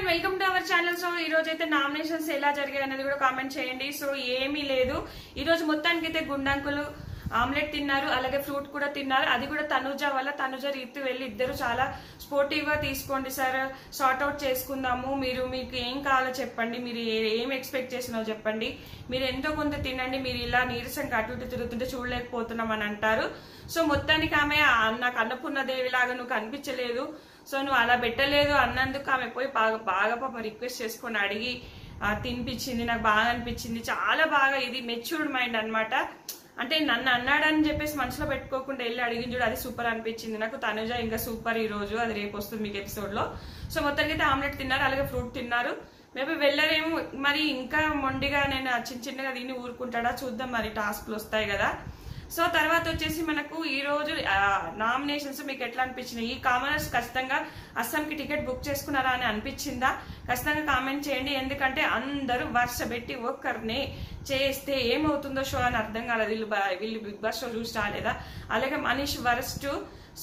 Welcome to our channel. So ఈ రోజు అయితే నామినేషన్స్ ఎలా జరిగాయి అనేది కూడా కామెంట్ చేయండి. సో ఏమీ లేదు, ఈ రోజు మొత్తానికి అయితే గుండంకులు ఆమ్లెట్ తిన్నారు, అలాగే ఫ్రూట్ కూడా తిన్నారు. అది కూడా తనుజ వల్ల. తనుజ రీతి వెళ్ళి ఇద్దరు చాలా స్పోర్టివ్ గా తీసుకోండి సార్, సార్ట్ అవుట్ చేసుకుందాము, మీకు ఏం కావాలో చెప్పండి, మీరు ఏం ఎక్స్పెక్ట్ చేసినారో చెప్పండి, మీరు ఎంతో కొంత తినండి, మీరు ఇలా నీరసంగా అటు ఇటు తిరుగుతుంటే చూడలేకపోతున్నాం అని అంటారు. సో మొత్తానికి ఆమె నాకు అన్నపూర్ణదేవి లాగా నువ్వు కనిపించలేదు, సో నువ్వు అలా పెట్టలేదు అన్నందుకు ఆమె పోయి బాగా పాప రిక్వెస్ట్ చేసుకొని అడిగి తినిపించింది. నాకు బాగా అనిపించింది, చాలా బాగా. ఇది మెచ్యూర్డ్ మైండ్ అన్నమాట. అంటే నన్ను అన్నాడని చెప్పేసి మనసులో పెట్టుకోకుండా వెళ్ళి అడిగిన చూడు, అది సూపర్ అనిపించింది నాకు. తనుజ ఇంకా సూపర్ ఈ రోజు, అది రేపు వస్తుంది మీకు ఎపిసోడ్ లో. సో మొత్తానికి అయితే ఆమ్లెట్ తిన్నారు, అలాగే ఫ్రూట్ తిన్నారు. మేబీ వెళ్ళరేమో మరి, ఇంకా మొండిగా నేను చిన్నగా దీన్ని ఊరుకుంటాడా చూద్దాం, మరి టాస్క్లు వస్తాయి కదా. సో తర్వాత వచ్చేసి మనకు ఈ రోజు నామినేషన్స్ మీకు ఎట్లా అనిపించినాయి? ఈ కామనర్స్ ఖచ్చితంగా అస్సాంకి టికెట్ బుక్ చేసుకున్నారా అని అనిపించిందా? ఖచ్చితంగా కామెంట్ చేయండి. ఎందుకంటే అందరూ వరుస పెట్టి ఒక్కరిని చేస్తే ఏమవుతుందో షో అని అర్థం కాలేదు. వీళ్ళు బిగ్ బాస్ షో చూసి రాలేదా? అలాగే మనీష్ వరస్ట్.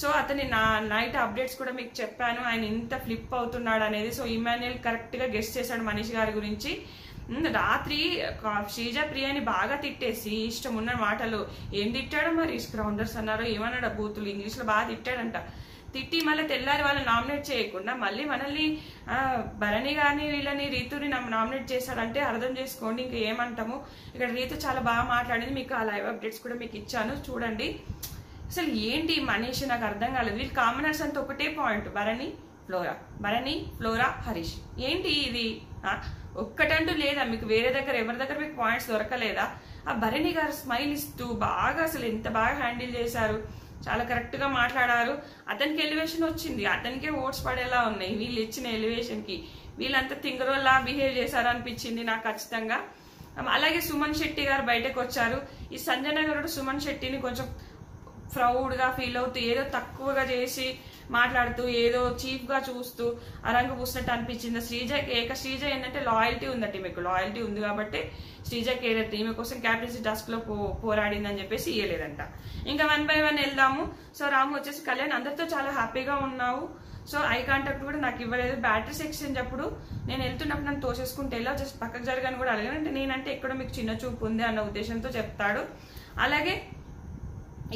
సో అతని నైట్ అప్డేట్స్ కూడా మీకు చెప్పాను, ఆయన ఇంత ఫ్లిప్ అవుతున్నాడు అనేది. సో ఇమాన్యుయల్ కరెక్ట్ గా గెస్ట్ చేశాడు మనీష్ గారి గురించి. రాత్రి శ్రీజ ప్రియని బాగా తిట్టేసి ఇష్టం ఉన్న మాటలు ఏం తిట్టాడో మరి, స్క్రౌండర్స్ అన్నారో ఏమన్నాడు, బూతులు ఇంగ్లీష్ లో బాగా తిట్టాడంట. తిట్టి మళ్ళీ తెల్లారి వాళ్ళని నామినేట్ చేయకుండా మళ్ళీ మనల్ని భరణి గారిని వీళ్ళని రీతుని నామినేట్ చేశారంటే అర్థం చేసుకోండి ఇంకా ఏమంటాము. ఇక్కడ రీతు చాలా బాగా మాట్లాడింది, మీకు ఆ లైవ్ అప్డేట్స్ కూడా మీకు ఇచ్చాను చూడండి. అసలు ఏంటి మనీష్ నాకు అర్థం కాలేదు. వీళ్ళు కామనర్స్ అంతా ఒకటే పాయింట్, భరణి ఫ్లోరా హరీష్. ఏంటి ఇది? ఒక్కటంటూ లేదా మీకు? వేరే దగ్గర ఎవరి దగ్గర మీకు పాయింట్స్ దొరకలేదా? ఆ భరణి గారు స్మైల్ ఇస్తూ బాగా అసలు ఎంత బాగా హ్యాండిల్ చేశారు, చాలా కరెక్ట్ గా మాట్లాడారు. అతనికి ఎలివేషన్ వచ్చింది, అతనికే ఓట్స్ పడేలా ఉన్నాయి వీళ్ళు ఇచ్చిన ఎలివేషన్ కి. వీళ్ళంతా తింగరోల్లా బిహేవ్ చేశారు అనిపించింది నాకు ఖచ్చితంగా. అలాగే సుమన్ శెట్టి గారు బయటకు వచ్చారు. ఈ సంజన గారు సుమన్ శెట్టిని కొంచెం ప్రౌడ్ గా ఫీల్ అవుతూ ఏదో తక్కువగా చేసి మాట్లాడుతూ ఏదో చీఫ్ గా చూస్తూ అరంగు పూసినట్టు అనిపించింది. శ్రీజ ఏంటంటే లాయల్టీ ఉందట, మీకు లాయల్టీ ఉంది కాబట్టి శ్రీజకి ఏదైతే ఈమె కోసం క్యాప్టెన్సీ టాస్క్ లో పోరాడింది అని చెప్పేసి ఇయ్యలేదంట. ఇంకా 1 by 1 వెళ్దాము. సో రాము వచ్చేసి కళ్యాణ్ అందరితో చాలా హ్యాపీగా ఉన్నావు, సో ఐ కాంటాక్ట్ కూడా నాకు ఇవ్వలేదు. బ్యాటరీ సెక్షన్ అప్పుడు నేను వెళ్తున్నప్పుడు నన్ను తోసేసుకుంటే వెళ్ళా, జస్ట్ పక్కకు జరగాని కూడా అడిగాను. అంటే నేనంటే ఎక్కడో మీకు చిన్న చూపు ఉంది అన్న ఉద్దేశంతో చెప్తాడు. అలాగే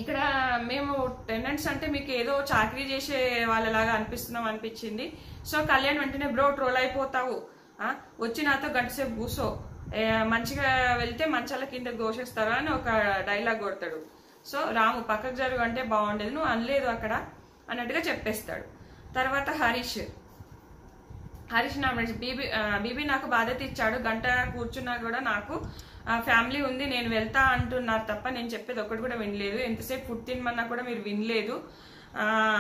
ఇక్కడ మేము టెనెంట్స్ అంటే మీకు ఏదో చాకరీ చేసే వాళ్ళలాగా అనిపిస్తున్నాం అనిపించింది. సో కళ్యాణ్ వెంటనే బ్రో ట్రోల్ అయిపోతావు, వచ్చి నాతో గంటసేపు కూసో, మంచిగా వెళ్తే మంచాల కింద దోషేస్తారు అని ఒక డైలాగ్ కొడతాడు. సో రాము పక్కకు జరుగు అంటే బాగుండేది, నువ్వు అనలేదు అక్కడ అన్నట్టుగా చెప్పేస్తాడు. తర్వాత హరీష్ నామినేషన్ బీబీ నాకు బాధ్యత ఇచ్చాడు, గంట కూర్చున్నా కూడా నాకు ఫ్యామిలీ ఉంది నేను వెళ్తా అంటున్నారు తప్ప నేను చెప్పేది ఒకటి కూడా వినలేదు, ఎంతసేపు ఫుడ్ తినమన్నా కూడా మీరు వినలేదు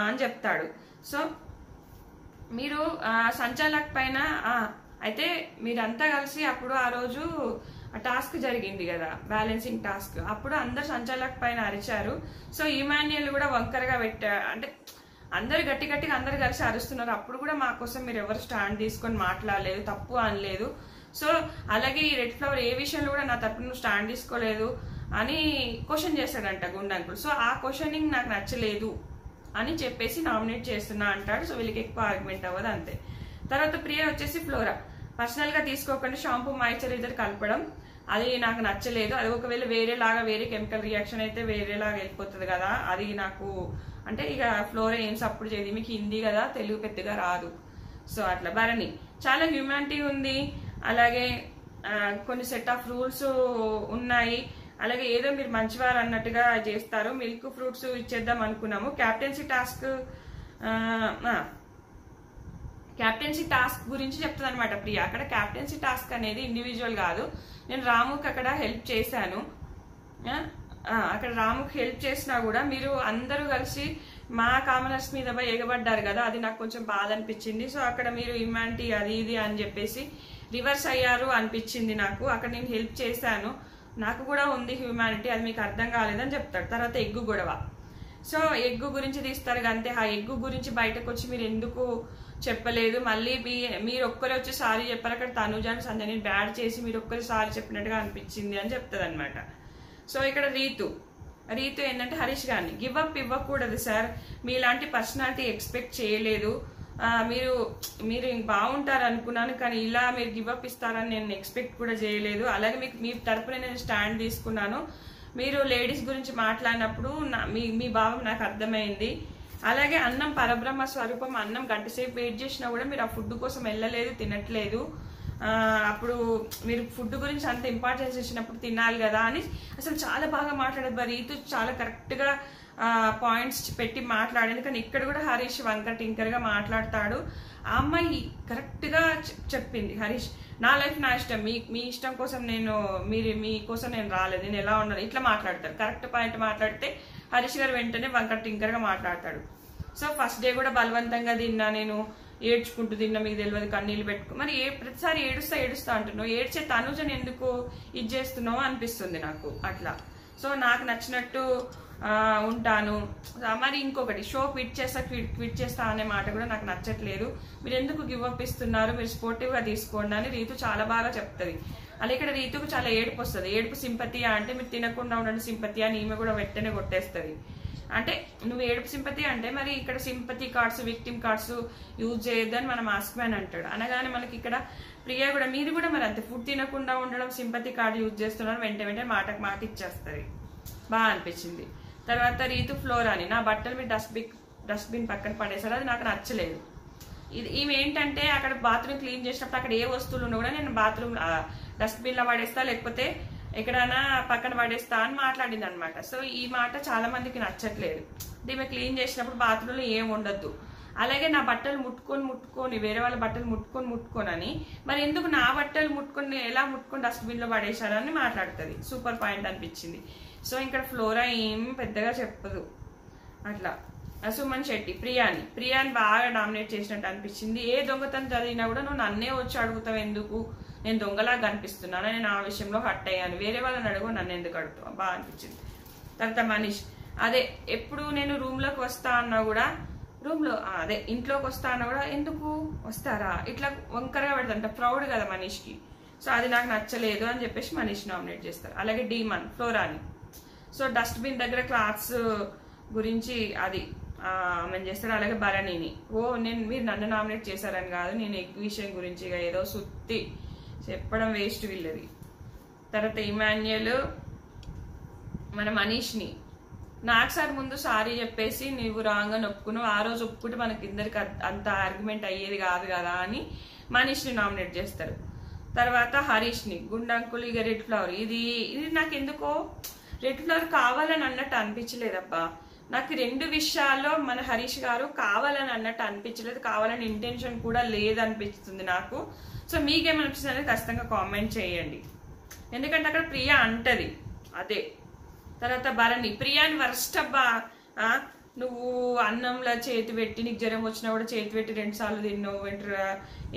అని చెప్తాడు. సో మీరు సంచాలక్ పైన అయితే మీరంతా కలిసి అప్పుడు ఆ రోజు టాస్క్ జరిగింది కదా, బ్యాలెన్సింగ్ టాస్క్, అప్పుడు అందరు సంచాలక్ పైన అరిచారు. సో ఇమాన్యుయల్ కూడా వంకరగా అంటే అందరు గట్టిగా అందరు కలిసి అరుస్తున్నారు. అప్పుడు కూడా మా కోసం మీరు ఎవరు స్టాండ్ తీసుకొని మాట్లాడలేదు, తప్పు అనలేదు. సో అలాగే ఈ రెడ్ ఫ్లవర్ ఏ విషయంలో కూడా నా తరపున స్టాండ్ తీసుకోలేదు అని క్వశ్చన్ చేశాడంట గుండంకులు. సో ఆ క్వశ్చనింగ్ నాకు నచ్చలేదు అని చెప్పేసి నామినేట్ చేస్తున్నా అంటాడు. సో వీళ్ళకి ఎక్కువ ఆర్గ్యుమెంట్ అవ్వదు అంతే. తర్వాత ప్రియ వచ్చేసి ఫ్లోరా పర్సనల్ గా తీసుకోకుండా షాంపూ మాయిశ్చరైజర్ కలపడం అది నాకు నచ్చలేదు. అది ఒకవేళ వేరే కెమికల్ రియాక్షన్ అయితే వేరేలాగా వెళ్ళిపోతుంది కదా, అది నాకు అంటే ఇక ఫ్లోరా ఏం సపోర్ట్ చేయదు, మీకు హిందీ కదా తెలుగు పెద్దగా రాదు. సో అట్లా భరణి చాలా హ్యూమానిటీ ఉంది, అలాగే కొన్ని సెట్ ఆఫ్ రూల్స్ ఉన్నాయి, అలాగే ఏదో మీరు మంచివారు అన్నట్టుగా చేస్తారు. మిల్క్ ఫ్రూట్స్ ఇచ్చేద్దాం అనుకున్నాము. క్యాప్టెన్సీ టాస్క్ గురించి చెప్తుంది అనమాట ప్రియ. అక్కడ క్యాప్టెన్సీ టాస్క్ అనేది ఇండివిజువల్ కాదు, నేను రాముకి అక్కడ హెల్ప్ చేశాను. అక్కడ రాముకి హెల్ప్ చేసినా కూడా మీరు అందరూ కలిసి మా కామనర్స్ మీద ఎగబడ్డారు కదా, అది నాకు కొంచెం బాధ అనిపించింది. సో అక్కడ మీరు హ్యూమానిటీ అది ఇది అని చెప్పేసి రివర్స్ అయ్యారు అనిపించింది నాకు. అక్కడ నేను హెల్ప్ చేశాను, నాకు కూడా ఉంది హ్యూమానిటీ, అది మీకు అర్థం కాలేదని చెప్తాడు. తర్వాత ఎగ్గు గొడవ, సో ఎగ్గు గురించి తీస్తారు అంతే. ఆ ఎగ్గు గురించి బయటకు వచ్చి మీరు ఎందుకు చెప్పలేదు, మళ్ళీ మీరు ఒక్కరే వచ్చి సారీ చెప్పారు. అక్కడ తనుజాను సంజయ్ బ్యాడ్ చేసి మీరు ఒక్కరి సారీ చెప్పినట్టుగా అనిపించింది అని చెప్తుంది అనమాట. సో ఇక్కడ రీతు ఏంటంటే హరీష్ గారిని గివ్ అప్ ఇవ్వకూడదు సార్, మీలాంటి పర్సనాలిటీ ఎక్స్పెక్ట్ చేయలేదు, మీరు మీరు బాగుంటారు అనుకున్నాను, కానీ ఇలా మీరు గివప్ ఇస్తారని నేను ఎక్స్పెక్ట్ కూడా చేయలేదు. అలాగే మీకు మీ తరపున నేను స్టాండ్ తీసుకున్నాను. మీరు లేడీస్ గురించి మాట్లాడినప్పుడు మీ భావం నాకు అర్థమైంది. అలాగే అన్నం పరబ్రహ్మ స్వరూపం, అన్నం గంటసేపు వెయిట్ చేసినా కూడా మీరు ఆ ఫుడ్ కోసం వెళ్ళలేదు, తినట్లేదు. అప్పుడు మీరు ఫుడ్ గురించి అంత ఇంపార్టెన్స్ ఇచ్చినప్పుడు తినాలి కదా అని అసలు చాలా బాగా మాట్లాడారు. రీతు చాలా కరెక్ట్గా పాయింట్స్ పెట్టి మాట్లాడింది. కానీ ఇక్కడ కూడా హరీష్ వంకర టింకర్గా మాట్లాడతాడు. ఆ అమ్మాయి కరెక్ట్గా చెప్పింది, హరీష్ నా లైఫ్ నా ఇష్టం, మీ ఇష్టం కోసం నేను మీకోసం నేను రాలేదు, నేను ఎలా ఉన్నాను ఇట్లా మాట్లాడతారు. కరెక్ట్ పాయింట్ మాట్లాడితే హరీష్ గారు వెంటనే వంకర టింకర్గా మాట్లాడతాడు. సో ఫస్ట్ డే కూడా బలవంతంగా తిన్నా, నేను ఏడ్చుకుంటూ తిన్నా, మీకు తెలియదు కన్నీళ్ళు పెట్టుకో. మరి ప్రతిసారి ఏడుస్తా అంటున్నావు, ఏడ్చే తనుజని ఎందుకు ఇది చేస్తున్నావు అనిపిస్తుంది నాకు అట్లా. సో నాకు నచ్చినట్టు ఉంటాను. మరి ఇంకొకటి, షో క్విట్ చేస్తా అనే మాట కూడా నాకు నచ్చట్లేదు. మీరు ఎందుకు గివ్ అప్ ఇస్తున్నారు, మీరు స్పోర్టివ్గా తీసుకోండి అని రీతు చాలా బాగా చెప్తుంది. అలా ఇక్కడ రీతుకు చాలా ఏడుపు వస్తుంది. ఏడుపు సింపతియా అంటే మీరు తినకుండా ఉండండి సింపతి అని ఈమె కూడా వెంటనే కొట్టేస్తుంది. అంటే నువ్వు ఏడుపు సింపతి అంటే మరి ఇక్కడ sympathy cards, victim cards use చేయొద్దని మన మాస్క్ మ్యాన్ అంటాడు. అనగానే మనకి ఇక్కడ ప్రియా కూడా మీరు కూడా మరి అంతే ఫుడ్ తినకుండా ఉండడం సింపతి కార్డ్ యూజ్ చేస్తున్నారు, వెంటనే మాటకు మాట ఇచ్చేస్తుంది. బాగా అనిపించింది. తర్వాత రీతు ఫ్లోరాని నా బట్టలు మీరు డస్ట్బిన్ పక్కన పడేసారు, అది నాకు నచ్చలేదు. ఈమె ఏంటంటే అక్కడ బాత్రూమ్ క్లీన్ చేసినప్పుడు అక్కడ ఏ వస్తువులు ఉన్నా కూడా నేను బాత్రూమ్ డస్ట్బిన్లో పడేస్తా, లేకపోతే ఎక్కడైనా పక్కన పడేస్తా అని మాట్లాడింది అనమాట. సో ఈ మాట చాలా మందికి నచ్చట్లేదు. ఈమె క్లీన్ చేసినప్పుడు బాత్రూంలో ఏం ఉండద్దు. అలాగే నా బట్టలు ముట్టుకొని వేరే వాళ్ళ బట్టలు ముట్టుకోనని మరి ఎందుకు నా బట్టలు ఎలా ముట్టుకొని డస్ట్బిన్ లో పడేశారని మాట్లాడుతుంది. సూపర్ పాయింట్ అనిపించింది. సో ఇక్కడ ఫ్లోరా ఏం పెద్దగా చెప్పదు అట్లా. సుమన్ శెట్టి ప్రియాని బాగా డామినేట్ చేసినట్టు అనిపించింది. ఏ దొంగతనం జరిగినా కూడా నువ్వు నన్నే వచ్చి అడుగుతావు, ఎందుకు నేను దొంగలాగా కనిపిస్తున్నాను, నేను ఆ విషయంలో హట్ అయ్యాను, వేరే వాళ్ళని అడుగు నన్ను ఎందుకు అడుగుతావు, బాగా అనిపించింది. తర్వాత మనీష్ అదే ఎప్పుడు నేను రూమ్లోకి వస్తా అన్నా కూడా ఇంట్లోకి వస్తా అన్నా కూడా ఎందుకు వస్తారా ఇట్లా వంకరగా పెడతాంట, ప్రౌడ్ కదా మనీష్కి. సో అది నాకు నచ్చలేదు అని చెప్పేసి మనీష్ నామినేట్ చేస్తారు. అలాగే డీమన్ ఫ్లోరాని. సో డస్ట్బిన్ దగ్గర క్లాత్స్ గురించి అది ఆమెను చేస్తారు. అలాగే భరణిని మీరు నన్ను నామినేట్ చేశారని కాదు, నేను ఎగ్ విషయం గురించి ఏదో సుత్తి చెప్పడం వేస్ట్ వీళ్ళది. తర్వాత ఇమాన్యుయల్ మన మనీష్ని నాకు సార్ ముందు సారీ చెప్పేసి నువ్వు రాంగ్ అని ఒప్పుకున్నావు, ఆ రోజు ఒప్పుకుంటే మనకి ఇద్దరికి అంత ఆర్గ్యుమెంట్ అయ్యేది కాదు కదా అని మనీష్ని నామినేట్ చేస్తారు. తర్వాత హరీష్ని గుండంకులు ఇక రెడ్ ఫ్లవర్. ఇది నాకు ఎందుకో రెడ్ ఫ్లవర్ కావాలని అన్నట్టు అనిపించలేదబ్బా. నాకు రెండు విషయాల్లో మన హరీష్ గారు కావాలని అన్నట్టు అనిపించలేదు, కావాలని ఇంటెన్షన్ కూడా లేదనిపిస్తుంది నాకు. సో మీకేమనిపిస్తుంది అనేది ఖచ్చితంగా కామెంట్ చేయండి. ఎందుకంటే అక్కడ ప్రియా అంటది అదే. తర్వాత భరణి ప్రియాని వర్స్ట్ అబ్బా, నువ్వు అన్నంలో చేతి పెట్టి నీకు జ్వరం వచ్చినా కూడా చేతి పెట్టి 2 సార్లు తిన్నావు,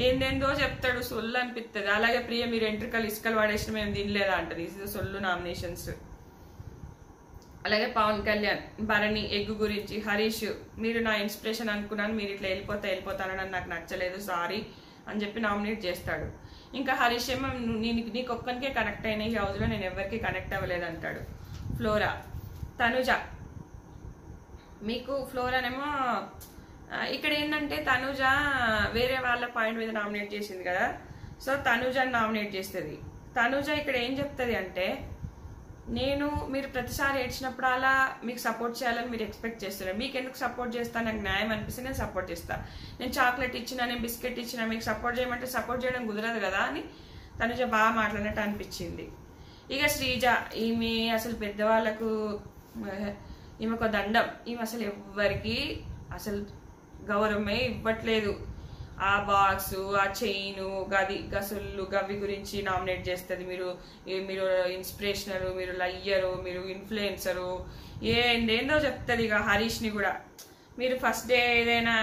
ఏందేందో చెప్తాడు, సొల్లు అనిపిస్తుంది. అలాగే ప్రియ మీరు ఎంట్రికలు ఇసుకలు పడేసిన మేము తినలేదా అంటది, ఇది సొల్లు నామినేషన్స్. అలాగే పవన్ కళ్యాణ్ భరణి ఎగ్ గురించి హరీష్ మీరు నా ఇన్స్పిరేషన్ అనుకున్నాను, మీరు ఇట్లా వెళ్ళిపోతానని నాకు నచ్చలేదు సారీ అని చెప్పి నామినేట్ చేస్తాడు. ఇంకా హరీష్ ఏమో నీకు ఒక్కరికే కనెక్ట్ అయిన ఈ హౌస్లో నేను ఎవరికి కనెక్ట్ అవ్వలేదు అంటాడు. ఫ్లోరా తనుజ మీకు ఫ్లోరానేమో ఇక్కడ ఏంటంటే తనుజ వేరే వాళ్ళ పాయింట్ మీద నామినేట్ చేసింది కదా, సో తనుజని నామినేట్ చేస్తుంది. తనుజ ఇక్కడ ఏం చెప్తుంది అంటే మీరు ప్రతిసారి ఏడ్చినప్పుడు అలా మీకు సపోర్ట్ చేయాలని మీరు ఎక్స్పెక్ట్ చేస్తున్నారు, మీకు ఎందుకు సపోర్ట్ చేస్తాను, నాకు న్యాయం అనిపిస్తే నేను సపోర్ట్ చేస్తాను, నేను చాక్లెట్ ఇచ్చినా నేను బిస్కెట్ ఇచ్చినా మీకు సపోర్ట్ చేయమంటే సపోర్ట్ చేయడం కుదరదు కదా అని తనుజ బాగా మాట్లాడినట్టు అనిపించింది. ఇక శ్రీజ ఈమె అసలు పెద్దవాళ్ళకు ఈమెకు దండం, ఈమె అసలు ఎవ్వరికి అసలు గౌరవమే ఇవ్వట్లేదు. ఆ బాక్స్ ఆ చైను గసుళ్ళు గవి గురించి నామినేట్ చేస్తుంది. మీరు ఇన్స్పిరేషనరు, మీరు లయ్యరు, మీరు ఇన్ఫ్లుయెన్సరు, ఏందేందో చెప్తుంది. ఇక హరీష్ని కూడా మీరు ఫస్ట్ డే ఏదైనా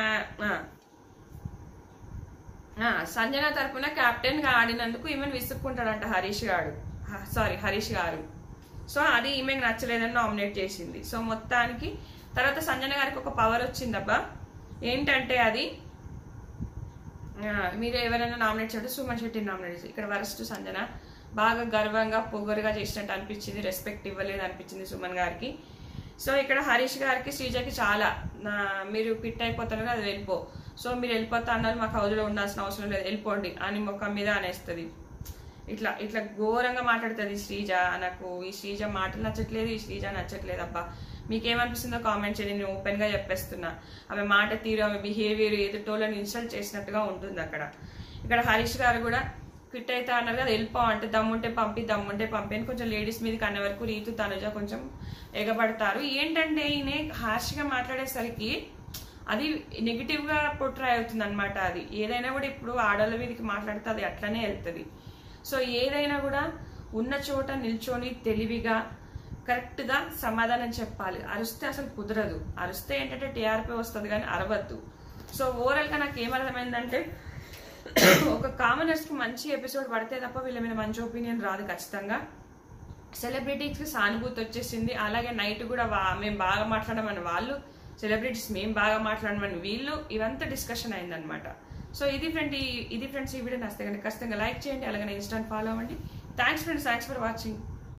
సంజన తరపున కెప్టెన్ గా ఆడినందుకు ఈమెను విసుక్కుంటాడంట హరీష్ గారు. సో అది ఈమెకు నచ్చలేదని నామినేట్ చేసింది. సో మొత్తానికి తర్వాత సంజన గారికి ఒక పవర్ వచ్చిందబ్బా, ఏంటంటే అది మీరు ఎవరైనా నామినేట్ చేస్తే సుమన్ శెట్టిని నామినేట్ చేసి ఇక్కడ వరస్ట్ సంజన బాగా గర్వంగా పొగరుగా చేసినట్టు అనిపించింది, రెస్పెక్ట్ ఇవ్వలేదు అనిపించింది సుమన్ గారికి. సో ఇక్కడ హరీష్ గారికి శ్రీజకి చాలా మీరు పిట్ అయిపోతారు కదా అది వెళ్ళిపో, సో మీరు వెళ్ళిపోతా అన్నారు, మాకు హౌస్లో ఉండాల్సిన అవసరం లేదు, వెళ్ళిపోండి అని ముఖం మీద అనేస్తుంది. ఇట్లా ఇట్లా ఘోరంగా మాట్లాడుతుంది శ్రీజ. నాకు ఈ శ్రీజ మాటలు నచ్చట్లేదు, ఈ శ్రీజ నచ్చట్లేదు. అబ్బా మీకేమనిపిస్తుందో కామెంట్ చేయండి. నేను ఓపెన్ గా చెప్పేస్తున్నా. ఆమె మాట తీరు, ఆమె బిహేవియర్ ఎదుటోళ్ళని ఇన్సల్ట్ చేసినట్టుగా ఉంటుంది అక్కడ. ఇక్కడ హరీష్ గారు కూడా క్విట్ అయితే అన్నారు కదా, వెళ్ళిపో అంటే దమ్ముంటే పంపి అని కొంచెం లేడీస్ మీదకి అనే వరకు రీతు తనుజ కొంచెం ఎగబడతారు. ఏంటంటే ఈయన హార్ష్ గా మాట్లాడేసరికి అది నెగిటివ్ గా పోర్ట్రే అవుతుంది అనమాట. అది ఏదైనా కూడా ఇప్పుడు ఆడవాళ్ళ మీదకి మాట్లాడితే అది అట్లనే వెళ్తుంది. సో ఏదైనా కూడా ఉన్న చోట నిల్చొని తెలివిగా కరెక్ట్ గా సమాధానం చెప్పాలి. అరిస్తే అసలు కుదరదు. అరిస్తే ఏంటంటే టీఆర్పీ వస్తుంది కానీ అరవద్దు. సో ఓవరాల్ గా నాకు ఏమర్థమైందంటే ఒక కామనర్స్ కి మంచి ఎపిసోడ్ పడితే తప్ప వీళ్ళ మీద మంచి ఒపీనియన్ రాదు ఖచ్చితంగా. సెలబ్రిటీస్ కి సానుభూతి వచ్చేసింది. అలాగే నైట్ కూడా మేము బాగా మాట్లాడమని వాళ్ళు, సెలబ్రిటీస్ మేము బాగా మాట్లాడమని వీళ్ళు, ఇవంతా డిస్కషన్ అయిందనమాట. సో ఇది ఫ్రెండ్స్ ఈ వీడియో నచ్చితే కనుక ఖచ్చితంగా లైక్ చేయండి, అలాగే ఇన్స్టాని ఫాలో అవ్వండి. Thanks friends, thanks for watching.